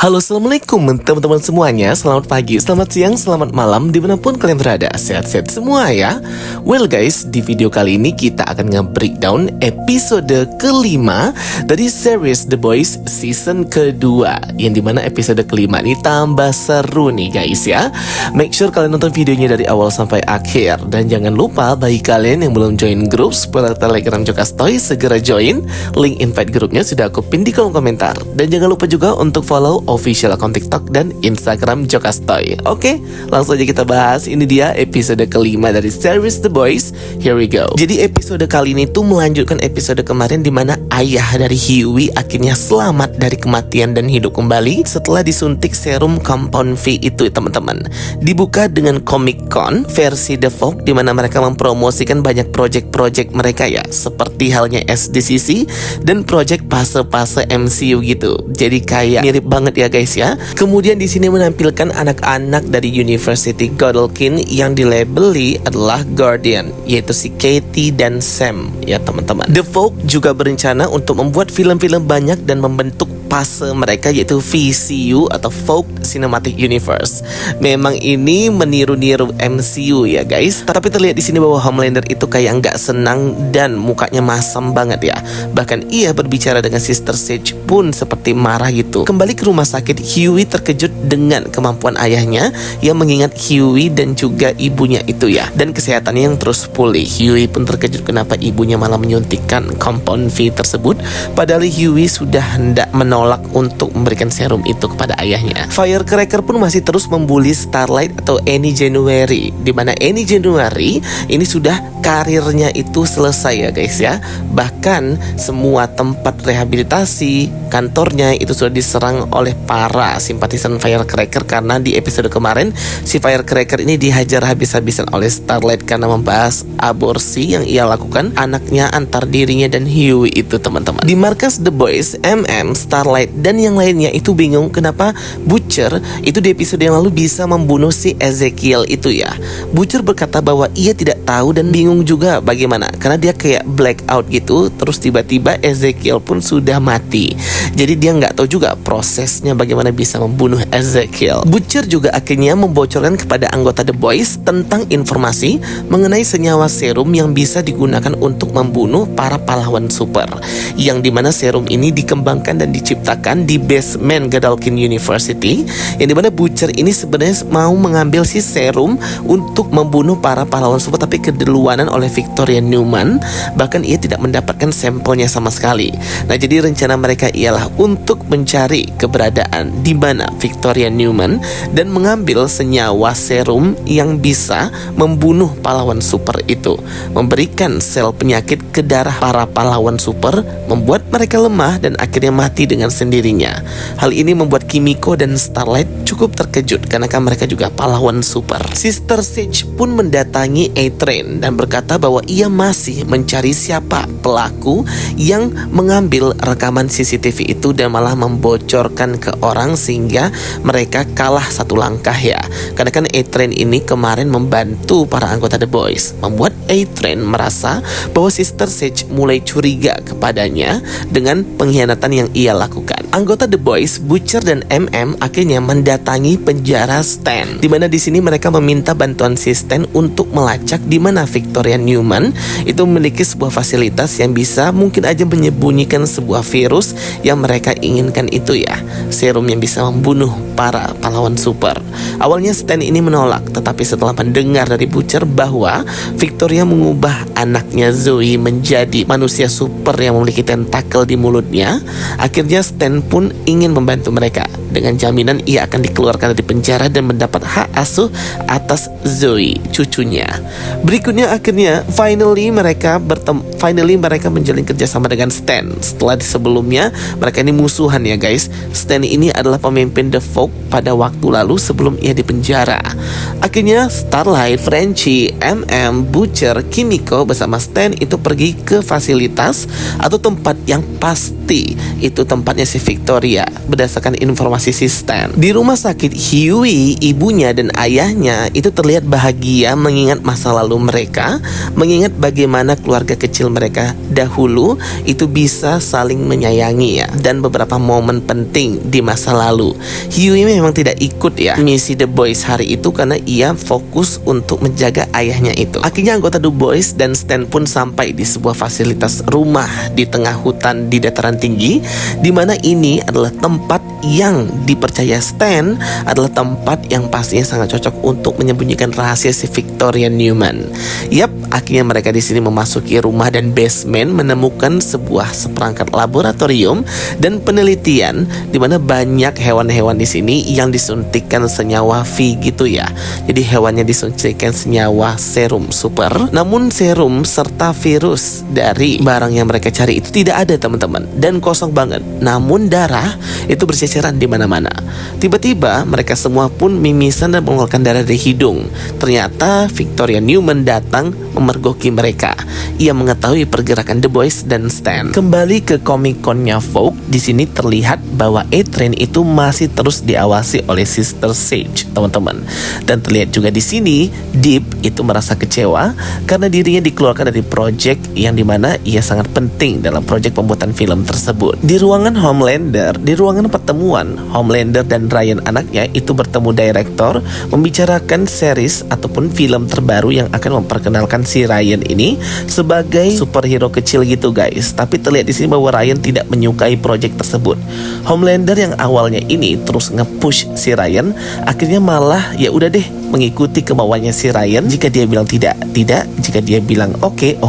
Halo, assalamualaikum teman-teman semuanya. Selamat pagi, selamat siang, selamat malam, dimanapun kalian berada. Sehat-sehat semua ya. Well guys, di video kali ini kita akan nge-breakdown episode kelima dari series The Boys season kedua, yang dimana episode kelima ini tambah seru nih guys ya. Make sure kalian nonton videonya dari awal sampai akhir. Dan jangan lupa bagi kalian yang belum join grup spoiler Telegram Jokastoy, segera join. Link invite grupnya sudah aku pin di kolom komentar. Dan jangan lupa juga untuk follow official akun TikTok dan Instagram Jokastoy. Oke, langsung aja kita bahas. Ini dia episode kelima dari series The Boys. Here we go. Jadi episode kali ini tuh melanjutkan episode kemarin, dimana ayah dari Hughie akhirnya selamat dari kematian dan hidup kembali setelah disuntik serum Compound V itu teman-teman. Dibuka dengan Comic Con versi The Folk, dimana mereka mempromosikan banyak project-project mereka ya, seperti halnya SDCC dan project fase-fase MCU gitu. Jadi kayak mirip banget ya guys ya. Kemudian di sini menampilkan anak-anak dari University Godolkin yang dilabeli adalah Guardian, yaitu si Katie dan Sam ya teman-teman. The Folk juga berencana untuk membuat film-film banyak dan membentuk fase mereka, yaitu VCU atau Folk Cinematic Universe. Memang ini meniru-niru MCU ya guys. Tapi terlihat di sini bahwa Homelander itu kayak nggak senang dan mukanya masam banget ya. Bahkan ia berbicara dengan Sister Sage pun seperti marah gitu. Kembali ke rumah sakit, Hughie terkejut dengan kemampuan ayahnya yang mengingat Hughie dan juga ibunya itu ya, dan kesehatannya yang terus pulih. Hughie pun terkejut kenapa ibunya malah menyuntikkan Compound V tersebut, padahal Hughie sudah hendak menolak untuk memberikan serum itu kepada ayahnya. Firecracker pun masih terus membuli Starlight atau Annie January, dimana Annie January ini sudah karirnya itu selesai ya guys ya. Bahkan semua tempat rehabilitasi kantornya itu sudah diserang oleh para simpatisan Firecracker, karena di episode kemarin si Firecracker ini dihajar habis-habisan oleh Starlight karena membahas aborsi yang ia lakukan anaknya antar dirinya dan Hughie itu teman-teman. Di markas The Boys, Starlight dan yang lainnya itu bingung kenapa Butcher itu di episode yang lalu bisa membunuh si Ezekiel itu ya. Butcher berkata bahwa ia tidak tahu dan bingung juga bagaimana, karena dia kayak blackout gitu, terus tiba-tiba Ezekiel pun sudah mati. Jadi dia nggak tahu juga prosesnya bagaimana bisa membunuh Ezekiel. Butcher juga akhirnya membocorkan kepada anggota The Boys tentang informasi mengenai senyawa serum yang bisa digunakan untuk membunuh para pahlawan super, yang dimana serum ini dikembangkan dan diciptakan di basement Godolkin University, yang dimana Butcher ini sebenarnya mau mengambil si serum untuk membunuh para pahlawan super, tapi keduluanan oleh Victoria Newman. Bahkan ia tidak mendapatkan sampelnya sama sekali. Nah, jadi rencana mereka ialah untuk mencari keberadaan di mana Victoria Newman dan mengambil senyawa serum yang bisa membunuh pahlawan super itu, memberikan sel penyakit ke darah para pahlawan super, membuat mereka lemah dan akhirnya mati dengan sendirinya. Hal ini membuat Kimiko dan Starlight cukup terkejut karena kan mereka juga pahlawan super. Sister Sage pun mendatangi A-Train dan berkata bahwa ia masih mencari siapa pelaku yang mengambil rekaman CCTV itu dan malah membocorkan ke orang sehingga mereka kalah satu langkah ya. Karena kan A-Train ini kemarin membantu para anggota The Boys, membuat A-Train merasa bahwa Sister Sage mulai curiga kepadanya dengan pengkhianatan yang ia lakukan. Anggota The Boys, Butcher dan akhirnya mendatangi penjara Stan, di mana di sini mereka meminta bantuan si Stan untuk melacak di mana Victoria Newman itu memiliki sebuah fasilitas yang bisa mungkin aja menyembunyikan sebuah virus yang mereka inginkan itu ya, serum yang bisa membunuh para pahlawan super. Awalnya Stan ini menolak, tetapi setelah mendengar dari Butcher bahwa Victoria mengubah anaknya Zoe menjadi manusia super yang memiliki tentakel di mulutnya, akhirnya Stan pun ingin membantu mereka dengan jaminan ia akan dikeluarkan dari penjara dan mendapat hak asuh atas Zoe, cucunya. Berikutnya akhirnya finally mereka menjalin kerjasama dengan Stan. Setelah sebelumnya mereka ini musuhan ya guys. Stan ini adalah pemimpin The Folk pada waktu lalu sebelum ia dipenjara. Akhirnya Starlight, Frenchie, Butcher, Kimiko bersama Stan itu pergi ke fasilitas atau tempat yang pasti itu tempatnya si Victoria berdasarkan informasi si Stan. Di rumah sakit, Huey, ibunya dan ayahnya itu terlihat bahagia mengingat masa lalu mereka, mengingat bagaimana keluarga kecil mereka dahulu itu bisa saling menyayangi ya, dan beberapa momen penting di masa lalu. Huey memang tidak ikut ya misi The Boys hari itu karena ia fokus untuk menjaga ayahnya itu. Akhirnya anggota The Boys dan Stan pun sampai di sebuah fasilitas rumah di tengah hutan di dataran tinggi, di mana ini adalah tempat yang dipercaya Stan adalah tempat yang pastinya sangat cocok untuk menyembunyikan rahasia si Victoria Newman. Yap, akhirnya mereka di sini memasuki rumah dan basement, menemukan sebuah seperangkat laboratorium dan penelitian di mana banyak hewan-hewan di sini yang disuntikkan senyawa V gitu ya. Jadi hewannya disuntikkan senyawa serum super. Namun serum serta virus dari barang yang mereka cari itu tidak ada teman-teman, dan kosong banget. Namun darah itu berceceran di mana-mana. Tiba-tiba mereka semua pun mimisan dan mengeluarkan darah dari hidung. Ternyata Victoria Newman datang memergoki mereka. Ia mengetahui pergerakan The Boys dan Stan. Kembali ke Comic-Con-nya Vogue, di sini terlihat bahwa A-Train itu masih terus diawasi oleh Sister Sage, teman-teman. Dan terlihat juga di sini Deep itu merasa kecewa karena dirinya dikeluarkan dari project yang dimana ia sangat penting dalam project pembuatan film tersebut. Di ruangan Homelander, di ruangan pertemuan, Homelander dan Ryan anaknya itu bertemu direktur membicarakan series ataupun film terbaru yang akan memperkenalkan si Ryan ini sebagai superhero kecil gitu guys. Tapi terlihat di sini bahwa Ryan tidak menyukai project tersebut. Homelander yang awalnya ini terus nge-push si Ryan, akhirnya malah ya udah deh mengikuti kemauannya si Ryan. Jika dia bilang tidak, jika dia bilang oke.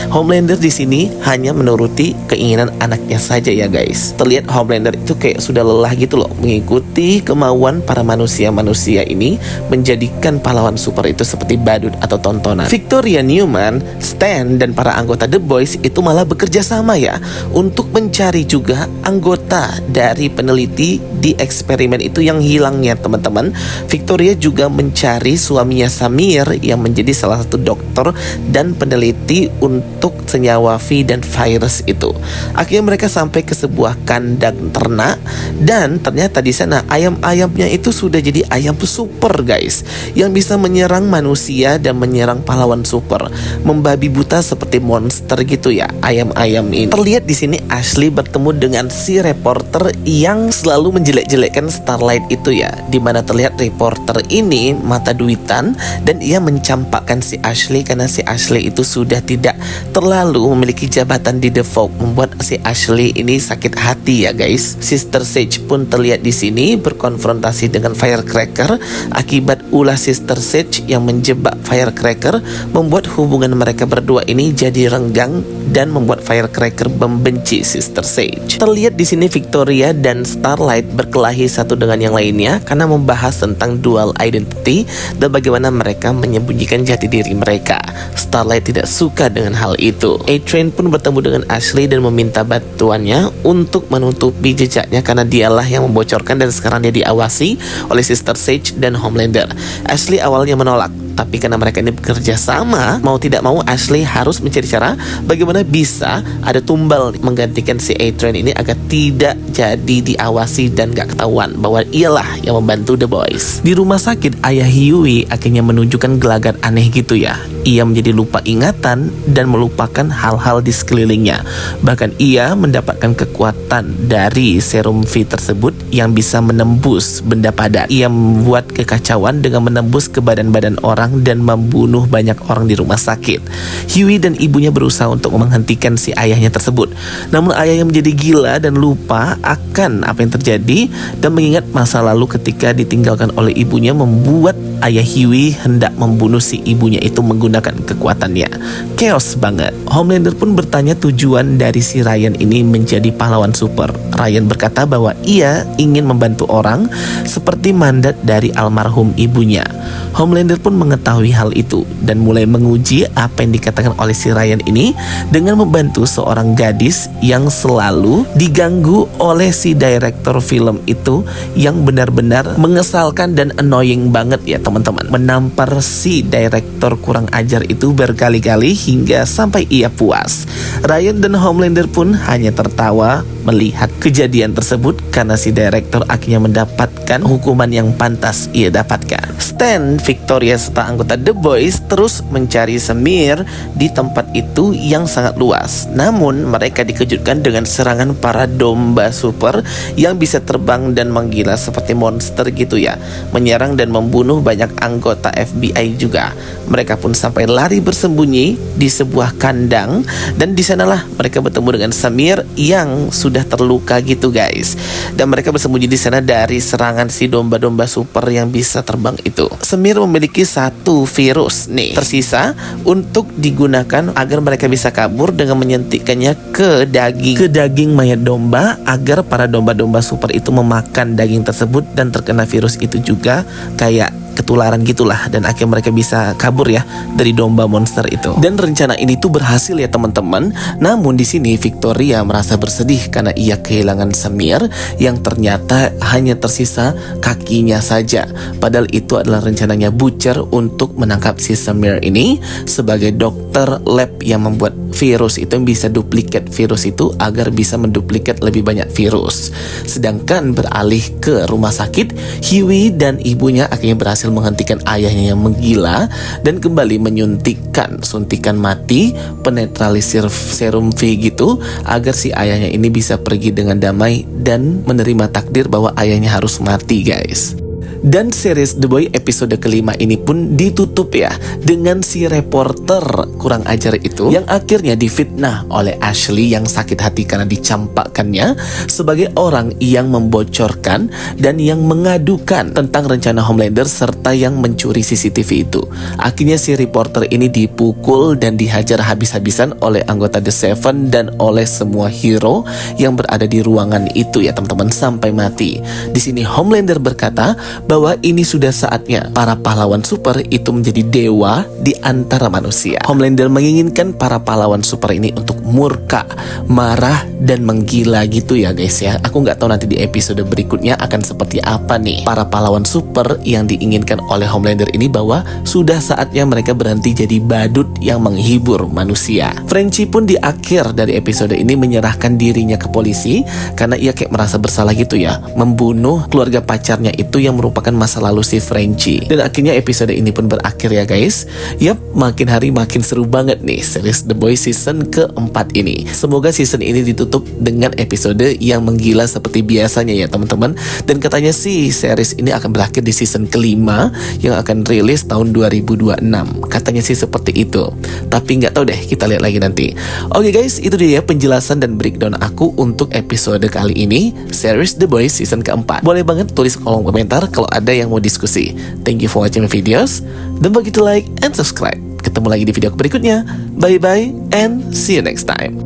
Homelander di sini hanya menuruti keinginan anaknya saja ya guys. Terlihat Homelander itu kayak sudah lelah gitu loh mengikuti kemauan para manusia-manusia ini, menjadikan pahlawan super itu seperti badut atau tontonan. Victoria Newman, Stan, dan para anggota The Boys itu malah bekerja sama ya untuk mencari juga anggota dari peneliti di eksperimen itu yang hilangnya teman-teman. Victoria juga mencari suaminya Samir yang menjadi salah satu dokter dan peneliti untuk senyawa V dan virus itu. Akhirnya mereka sampai ke sebuah kandang ternak, dan ternyata di sana ayam-ayamnya itu sudah jadi ayam super guys, yang bisa menyerang manusia dan menyerang pahlawan super, membabi buta seperti monster gitu ya ayam-ayam ini. Terlihat di sini Ashley bertemu dengan si reporter yang selalu menjelek-jelekkan Starlight itu ya, dimana terlihat reporter ini mata duitan dan ia mencampakkan si Ashley karena si Ashley itu sudah tidak terlalu memiliki jabatan di The Vogue, membuat si Ashley ini sakit hati ya guys. Sister Sage pun terlihat di sini berkonfrontasi dengan Firecracker. Akibat ulah Sister Sage yang menjebak Firecracker, membuat hubungan mereka berdua ini jadi renggang dan membuat Firecracker membenci Sister Sage. Terlihat di sini Victoria dan Starlight berkelahi satu dengan yang lainnya karena membahas tentang dual identity dan bagaimana mereka menyembunyikan jati diri mereka. Starlight tidak suka dengan hal itu. A-Train pun bertemu dengan Ashley dan meminta bantuannya untuk menutupi jejaknya karena dialah yang membocorkan dan sekarang dia diawasi oleh Sister Sage dan Homelander. Ashley awalnya menolak, tapi karena mereka ini bekerja sama, mau tidak mau Ashley harus mencari cara bagaimana bisa ada tumbal menggantikan si A-Train ini agar tidak jadi diawasi dan gak ketahuan bahwa ialah yang membantu The Boys. Di rumah sakit, ayah Huey akhirnya menunjukkan gelagat aneh gitu ya. Ia menjadi lupa ingatan dan melupakan hal-hal di sekelilingnya. Bahkan ia mendapatkan kekuatan dari serum V tersebut yang bisa menembus benda padat. Ia membuat kekacauan dengan menembus ke badan-badan orang dan membunuh banyak orang di rumah sakit. Huey dan ibunya berusaha untuk menghentikan si ayahnya tersebut. Namun ayahnya menjadi gila dan lupa akan apa yang terjadi dan mengingat masa lalu ketika ditinggalkan oleh ibunya, membuat ayah Huey hendak membunuh si ibunya itu menggunakan kekuatannya. Chaos banget. Homelander pun bertanya tujuan dari si Ryan ini menjadi pahlawan super. Ryan berkata bahwa ia ingin membantu orang seperti mandat dari almarhum ibunya. Homelander pun mengetahui hal itu dan mulai menguji apa yang dikatakan oleh si Ryan ini dengan membantu seorang gadis yang selalu diganggu oleh si direktur film itu yang benar-benar mengesalkan dan annoying banget ya teman-teman. Menampar si direktur kurang ajar itu berkali-kali hingga sampai ia puas. Ryan dan Homelander pun hanya tertawa melihat kejadian tersebut karena si direktur akhirnya mendapatkan hukuman yang pantas ia dapatkan. Stan, Victoria serta anggota The Boys terus mencari Samir di tempat itu yang sangat luas. Namun mereka dikejutkan dengan serangan para domba super yang bisa terbang dan menggila seperti monster gitu ya, menyerang dan membunuh banyak anggota FBI juga. Mereka pun sampai lari bersembunyi di sebuah kandang dan di sanalah mereka bertemu dengan Samir yang sudah terluka gitu guys. Dan mereka bersembunyi di sana dari serangan si domba-domba super yang bisa terbang itu. Samir memiliki satu virus nih tersisa untuk digunakan agar mereka bisa kabur dengan menyentikkannya ke daging mayat domba agar para domba-domba super itu memakan daging tersebut dan terkena virus itu juga kayak ketularan gitulah, dan akhirnya mereka bisa kabur ya dari domba monster itu. Dan rencana ini tuh berhasil ya teman-teman. Namun di sini Victoria merasa bersedih karena ia kehilangan Samir yang ternyata hanya tersisa kakinya saja. Padahal itu adalah rencananya Butcher untuk menangkap si Samir ini sebagai dokter lab yang membuat virus itu, yang bisa duplikat virus itu agar bisa menduplikat lebih banyak virus. Sedangkan beralih ke rumah sakit, Huey dan ibunya akhirnya berhasil menghentikan ayahnya yang menggila dan kembali menyuntikkan suntikan mati penetralisir serum V gitu agar si ayahnya ini bisa pergi dengan damai dan menerima takdir bahwa ayahnya harus mati guys. Dan series The Boy episode kelima ini pun ditutup ya dengan si reporter kurang ajar itu yang akhirnya difitnah oleh Ashley yang sakit hati karena dicampakkannya sebagai orang yang membocorkan dan yang mengadukan tentang rencana Homelander serta yang mencuri CCTV itu. Akhirnya si reporter ini dipukul dan dihajar habis-habisan oleh anggota The Seven dan oleh semua hero yang berada di ruangan itu ya teman-teman sampai mati. Di sini Homelander berkata bahwa ini sudah saatnya para pahlawan super itu menjadi dewa di antara manusia. Homelander menginginkan para pahlawan super ini untuk murka, marah, dan menggila gitu ya guys ya. Aku nggak tahu nanti di episode berikutnya akan seperti apa nih para pahlawan super yang diinginkan oleh Homelander ini, bahwa sudah saatnya mereka berhenti jadi badut yang menghibur manusia. Frenchie pun di akhir dari episode ini menyerahkan dirinya ke polisi karena ia kayak merasa bersalah gitu ya, membunuh keluarga pacarnya itu yang merupakan masa lalu si Frenchie. Dan akhirnya episode ini pun berakhir ya guys. Yap, makin hari makin seru banget nih series The Boys season keempat ini. Semoga season ini ditutup dengan episode yang menggila seperti biasanya ya teman-teman. Dan katanya sih series ini akan berakhir di season kelima yang akan rilis tahun 2026. Katanya sih seperti itu. Tapi nggak tahu deh, kita lihat lagi nanti. Oke guys, itu dia penjelasan dan breakdown aku untuk episode kali ini series The Boys season keempat. Boleh banget tulis kolom komentar kalau ada yang mau diskusi. Thank you for watching my videos. Don't forget to like and subscribe. Ketemu lagi di video berikutnya. Bye bye and see you next time.